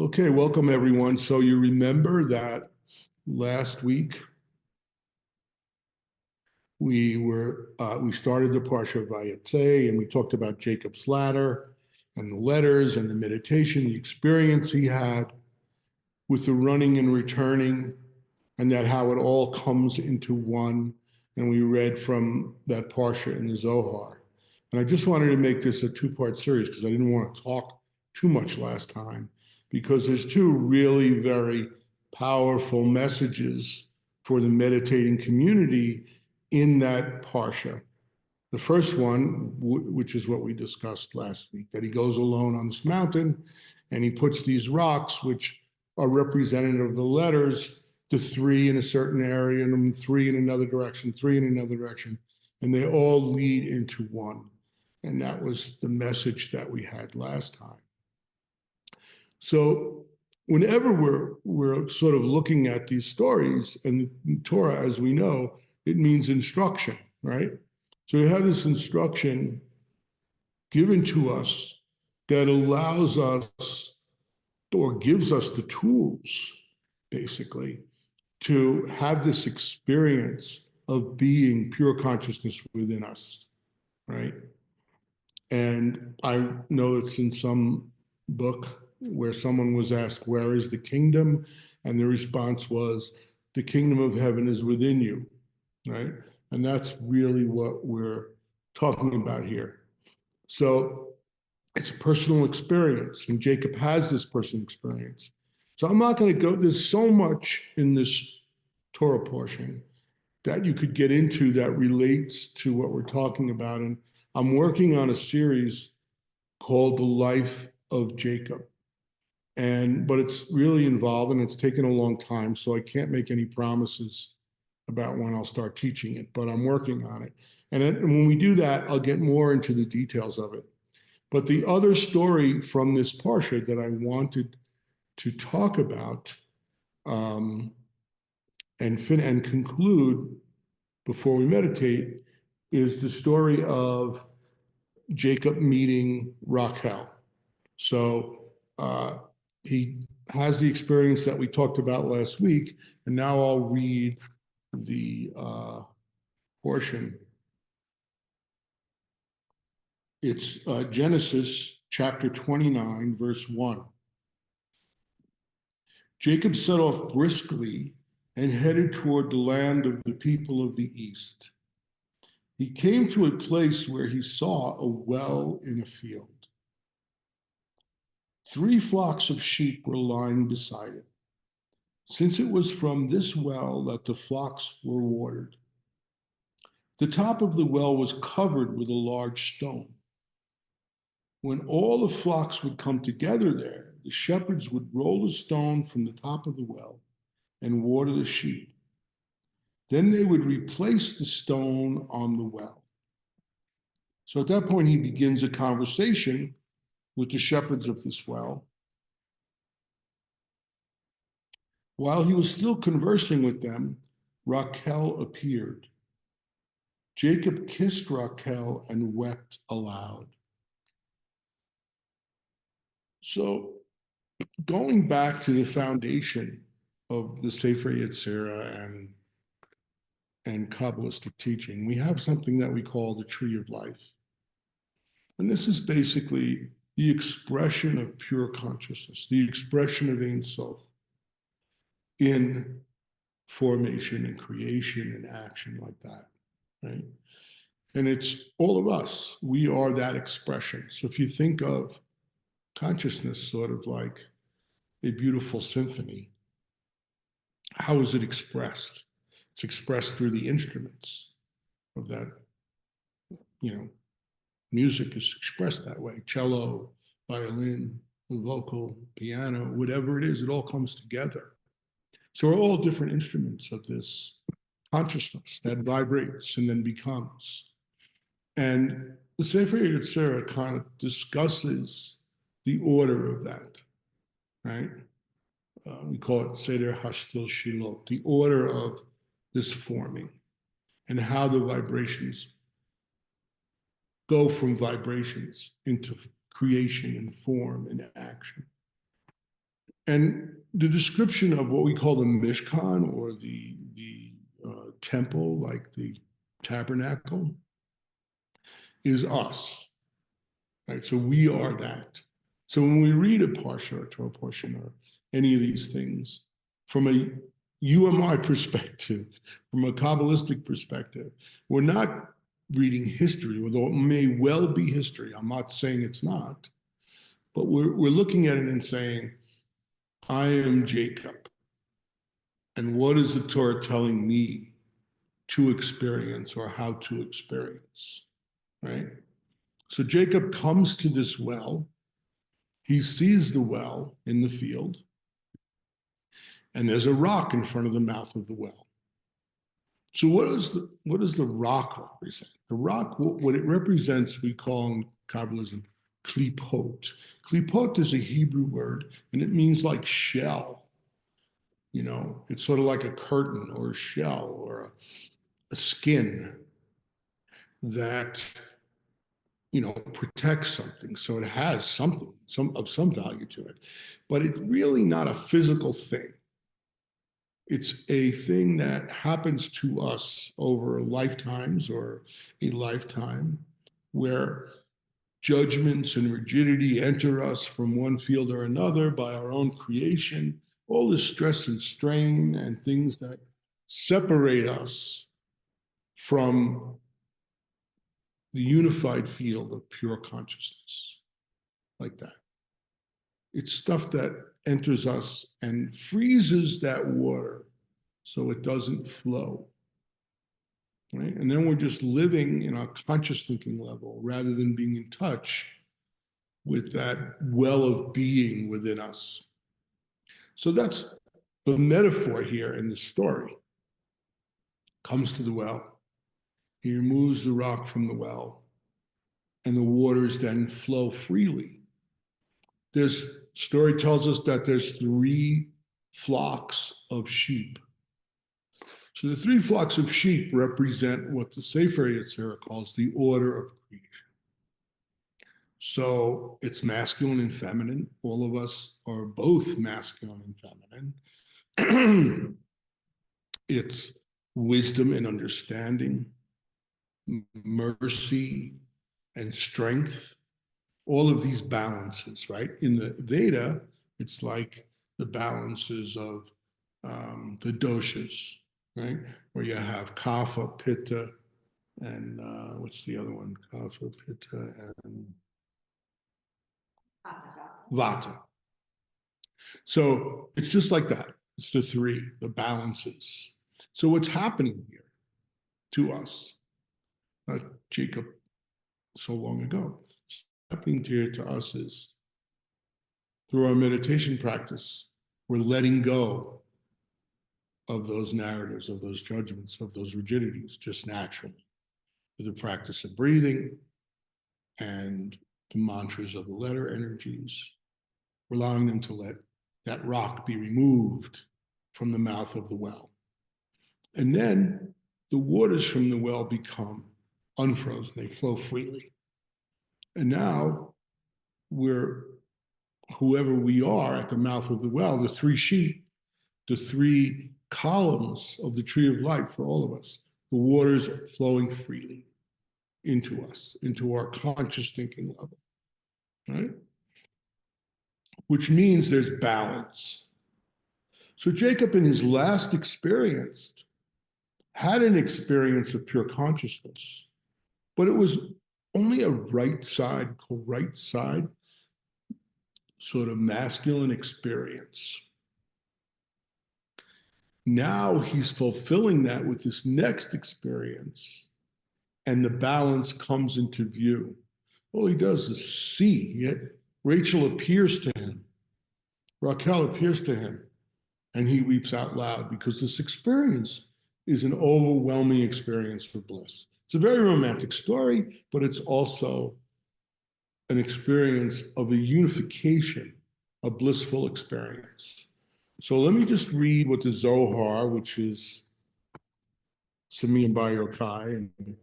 Okay, welcome everyone. So you remember that last week we started the Parsha of Vayetze and we talked about Jacob's ladder and the letters and the meditation, the experience he had with the running and returning, and that how it all comes into one. And we read from that Parsha in the Zohar. And I just wanted to make this a two-part series because I didn't want to talk too much last time, because there's two really very powerful messages for the meditating community in that Parsha. The first one, which is what we discussed last week, that he goes alone on this mountain and he puts these rocks, which are representative of the letters, the three in a certain area and then three in another direction, three in another direction, and they all lead into one. And that was the message that we had last time. So whenever we're sort of looking at these stories, and Torah, as we know, it means instruction, right? So you have this instruction given to us that allows us or gives us the tools, basically, to have this experience of being pure consciousness within us, right? And I know it's in some book where someone was asked, where is the kingdom? And the response was, the kingdom of heaven is within you, right? And that's really what we're talking about here. So it's a personal experience, and Jacob has this personal experience. So I'm not going to go, there's so much in this Torah portion that you could get into that relates to what we're talking about. And I'm working on a series called The Life of Jacob. But it's really involved and it's taken a long time, so I can't make any promises about when I'll start teaching it, but I'm working on it. And when we do that, I'll get more into the details of it. But the other story from this Parsha that I wanted to talk about and conclude before we meditate is the story of Jacob meeting Rachel. So he has the experience that we talked about last week, and now I'll read the portion. It's Genesis chapter 29, verse 1. Jacob set off briskly and headed toward the land of the people of the east. He came to a place where he saw a well in a field. 3 flocks of sheep were lying beside it, since it was from this well that the flocks were watered. The top of the well was covered with a large stone. When all the flocks would come together there, the shepherds would roll the stone from the top of the well and water the sheep. Then they would replace the stone on the well. So at that point, he begins a conversation with the shepherds of this well. While he was still conversing with them, Rachel appeared. Jacob kissed Rachel and wept aloud. So going back to the foundation of the Sefer Yetzirah and Kabbalistic teaching, we have something that we call the tree of life. And this is basically the expression of pure consciousness, the expression of Ein Sof in formation and creation and action like that, right? And it's all of us. We are that expression. So if you think of consciousness sort of like a beautiful symphony, how is it expressed? It's expressed through the instruments of that, music is expressed that way. Cello, violin, vocal, piano, whatever it is, it all comes together. So we're all different instruments of this consciousness that vibrates and then becomes. And the Sefer Yetzirah kind of discusses the order of that, right? We call it Seder Hashtil Shilot, the order of this forming and how the vibrations go from vibrations into creation and form and action. And the description of what we call the Mishkan, or the temple, like the tabernacle, is us, right? So we are that. So when we read a parsha or Torah portion or any of these things, from a UMI perspective, from a Kabbalistic perspective, we're not reading history, although it may well be history. I'm not saying it's not, but we're looking at it and saying, I am Jacob. And what is the Torah telling me to experience, or how to experience, right? So Jacob comes to this well. He sees the well in the field, and there's a rock in front of the mouth of the well. So what does the rock represent? The rock, what it represents, we call in Kabbalism klipot. Klipot is a Hebrew word, and it means like shell. You know, it's sort of like a curtain or a shell or a skin that, you know, protects something. So it has something, some value to it, but it's really not a physical thing. It's a thing that happens to us over lifetimes or a lifetime, where judgments and rigidity enter us from one field or another by our own creation, all this stress and strain and things that separate us from the unified field of pure consciousness, like that. It's stuff that enters us and freezes that water so it doesn't flow, right? And then we're just living in a conscious thinking level rather than being in touch with that well of being within us. So that's the metaphor here in the story. Comes to the well, he removes the rock from the well, and the waters then flow freely. This story tells us that there's 3 flocks of sheep. So the 3 flocks of sheep represent what the Sefer Yetzirah calls the order of creation. So it's masculine and feminine. All of us are both masculine and feminine. It's wisdom and understanding, mercy and strength, all of these balances, right? In the Veda, it's like the balances of the doshas, right? Where you have kapha, pitta, and what's the other one? Kapha, pitta, and vata. So it's just like that. It's the 3, the balances. So what's happening here to us, not Jacob so long ago, what's happening here to us is, through our meditation practice, we're letting go of those narratives, of those judgments, of those rigidities, just naturally, with the practice of breathing and the mantras of the letter energies. We're allowing them to let that rock be removed from the mouth of the well. And then the waters from the well become unfrozen, they flow freely. And now we're, whoever we are at the mouth of the well, the 3 sheep, the 3 columns of the tree of life for all of us, the waters flowing freely into us, into our conscious thinking level, right? Which means there's balance. So Jacob, in his last experience, had an experience of pure consciousness, but it was only a right side sort of masculine experience. Now he's fulfilling that with this next experience, and the balance comes into view. All he does is see. Yet Rachel appears to him, Raquel appears to him, and he weeps out loud, because this experience is an overwhelming experience for bliss. It's a very romantic story, but it's also an experience of a unification, a blissful experience. So let me just read what the Zohar, which is Simeon Bar Yochai, and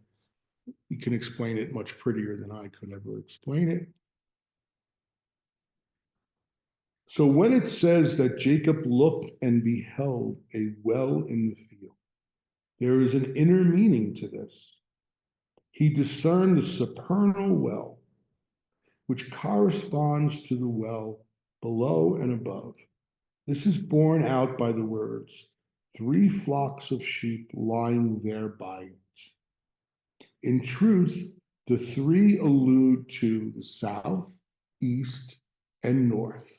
he can explain it much prettier than I could ever explain it. So when it says that Jacob looked and beheld a well in the field, there is an inner meaning to this. He discerned the supernal well, which corresponds to the well below and above. This is borne out by the words, 3 flocks of sheep lying there by it. In truth, the 3 allude to the south, east, and north.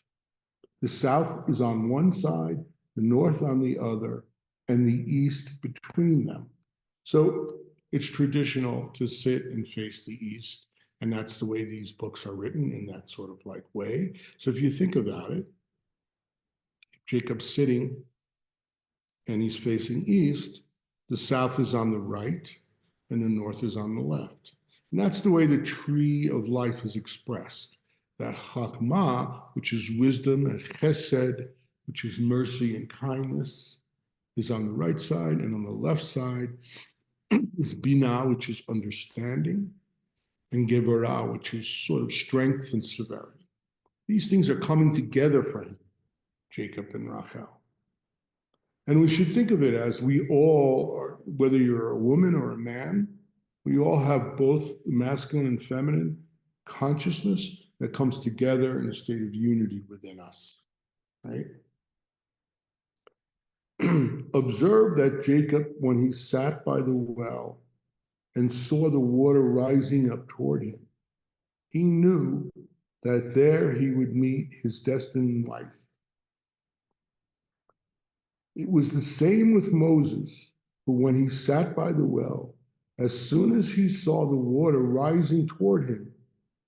The south is on one side, the north on the other, and the east between them. So it's traditional to sit and face the east, and that's the way these books are written, in that sort of like way. So if you think about it, Jacob's sitting and he's facing east, the south is on the right and the north is on the left. And that's the way the tree of life is expressed. That chachmah, which is wisdom, and chesed, which is mercy and kindness, is on the right side, and on the left side is binah, which is understanding, and gevorah, which is sort of strength and severity. These things are coming together for him, Jacob and Rachel. And we should think of it as we all are, whether you're a woman or a man, we all have both masculine and feminine consciousness that comes together in a state of unity within us, right? Observe that Jacob, when he sat by the well and saw the water rising up toward him, he knew that there he would meet his destined wife. It was the same with Moses, who when he sat by the well, as soon as he saw the water rising toward him,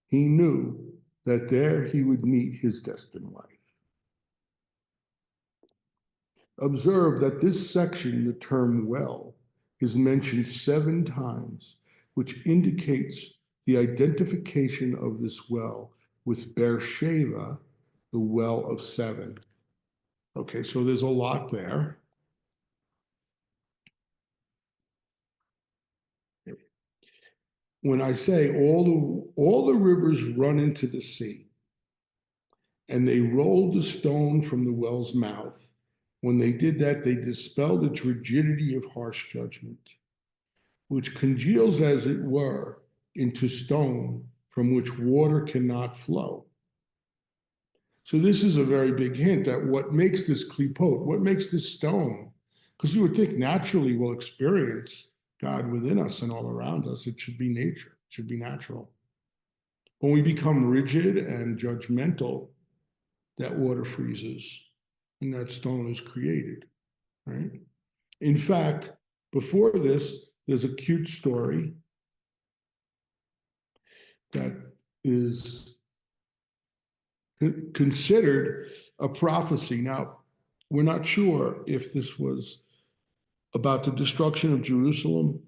he knew that there he would meet his destined wife. Observe that this section, the term well, is mentioned 7 times, which indicates the identification of this well with Beersheba, the well of 7. Okay, so there's a lot there. When I say all the rivers run into the sea, and they rolled the stone from the well's mouth, when they did that, they dispelled its rigidity of harsh judgment, which congeals, as it were, into stone from which water cannot flow. So this is a very big hint at what makes this klipot, what makes this stone, because you would think naturally we'll experience God within us and all around us. It should be nature, it should be natural. When we become rigid and judgmental, that water freezes and that stone is created, right? In fact, before this, there's a cute story that is considered a prophecy. Now, we're not sure if this was about the destruction of Jerusalem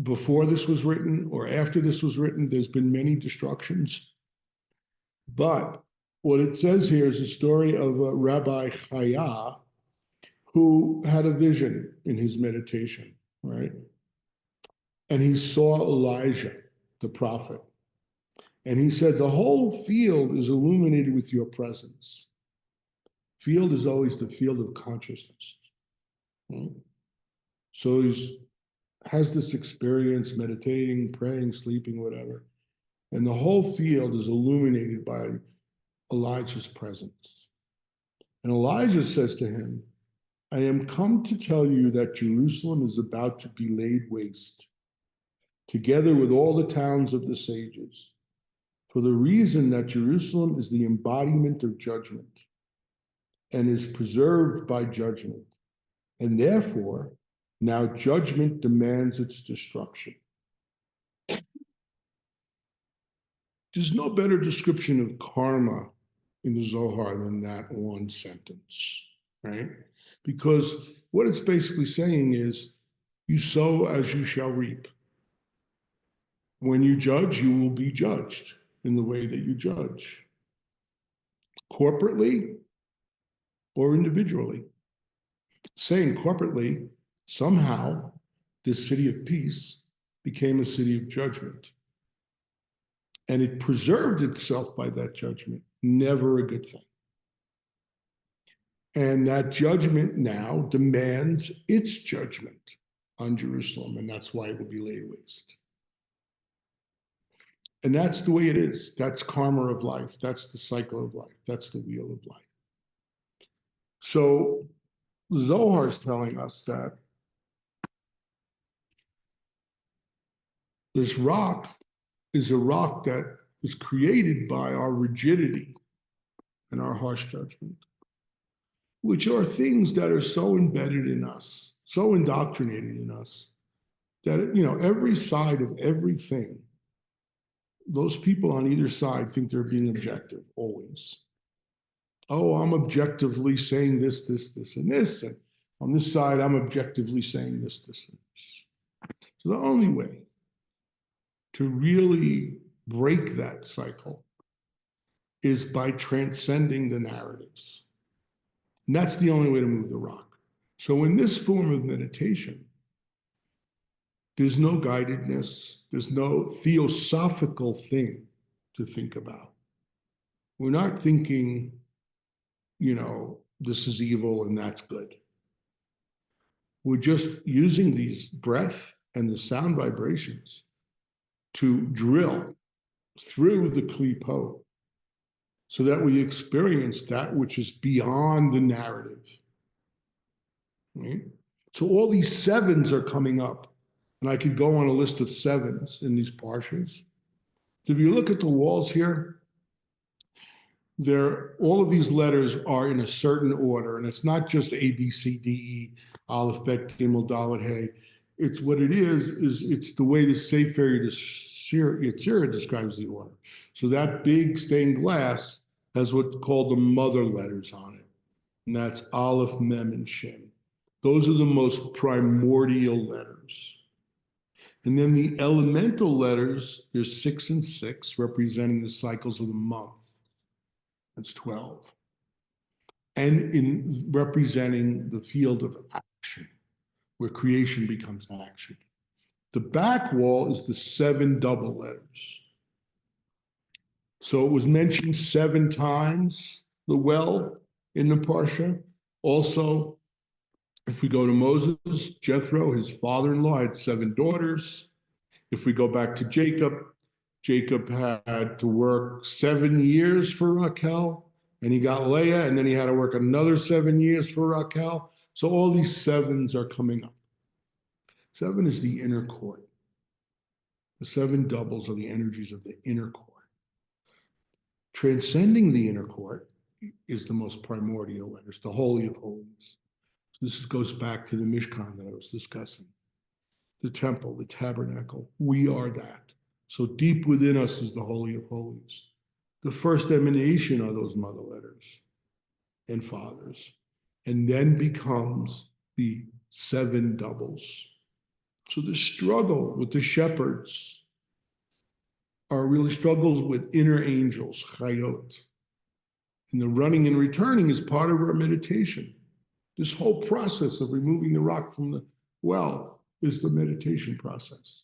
before this was written or after this was written. There's been many destructions. But what it says here is a story of Rabbi Chaya, who had a vision in his meditation, right? And he saw Elijah, the prophet. And he said, the whole field is illuminated with your presence. Field is always the field of consciousness. Right? So he has this experience meditating, praying, sleeping, whatever. And the whole field is illuminated by Elijah's presence. And Elijah says to him, I am come to tell you that Jerusalem is about to be laid waste, together with all the towns of the sages, for the reason that Jerusalem is the embodiment of judgment and is preserved by judgment. And therefore, now judgment demands its destruction. There's no better description of karma in the Zohar than that one sentence, right? Because what it's basically saying is, you sow as you shall reap. When you judge, you will be judged in the way that you judge, corporately or individually. Saying corporately, somehow this city of peace became a city of judgment. And it preserved itself by that judgment. never a good thing. And that judgment now demands its judgment on Jerusalem, and that's why it will be laid waste. And that's the way it is. That's karma of life. That's the cycle of life. That's the wheel of life. So Zohar is telling us that this rock is a rock that is created by our rigidity and our harsh judgment, which are things that are so embedded in us, so indoctrinated in us, that, every side of everything, those people on either side think they're being objective, always. Oh, I'm objectively saying this, this, this, and this. And on this side, I'm objectively saying this, this, and this. So the only way to really break that cycle is by transcending the narratives. And that's the only way to move the rock. So in this form of meditation, there's no guidedness, there's no theosophical thing to think about. We're not thinking, this is evil and that's good. We're just using these breath and the sound vibrations to drill through the klipo so that we experience that which is beyond the narrative. Right? So all these sevens are coming up, and I could go on a list of sevens in these parshas. If you look at the walls here, all of these letters are in a certain order, and it's not just A, B, C, D, E, Aleph, Bet, Gimel, Dalet, Hey. It's what it is it's the way the Sefer Yetzirah describes the order. So that big stained glass has what's called the mother letters on it, and that's Aleph, Mem, and Shin. Those are the most primordial letters. And then the elemental letters, there's 6 and 6, representing the cycles of the month. That's 12. And in representing the field of action, where creation becomes action. The back wall is the 7 double letters. So it was mentioned 7 times, the well in the Parsha. Also, if we go to Moses, Jethro, his father-in-law, had 7 daughters. If we go back to Jacob, Jacob had to work 7 years for Rachel, and he got Leah, and then he had to work another 7 years for Rachel. So all these 7s are coming up. 7 is the inner court. The 7 doubles are the energies of the inner court. Transcending the inner court is the most primordial letters, the Holy of Holies. This goes back to the Mishkan that I was discussing. The temple, the tabernacle, we are that. So deep within us is the Holy of Holies. The first emanation are those mother letters and fathers, and then becomes the 7 doubles. So the struggle with the shepherds are really struggles with inner angels, chayot. And the running and returning is part of our meditation. This whole process of removing the rock from the well is the meditation process.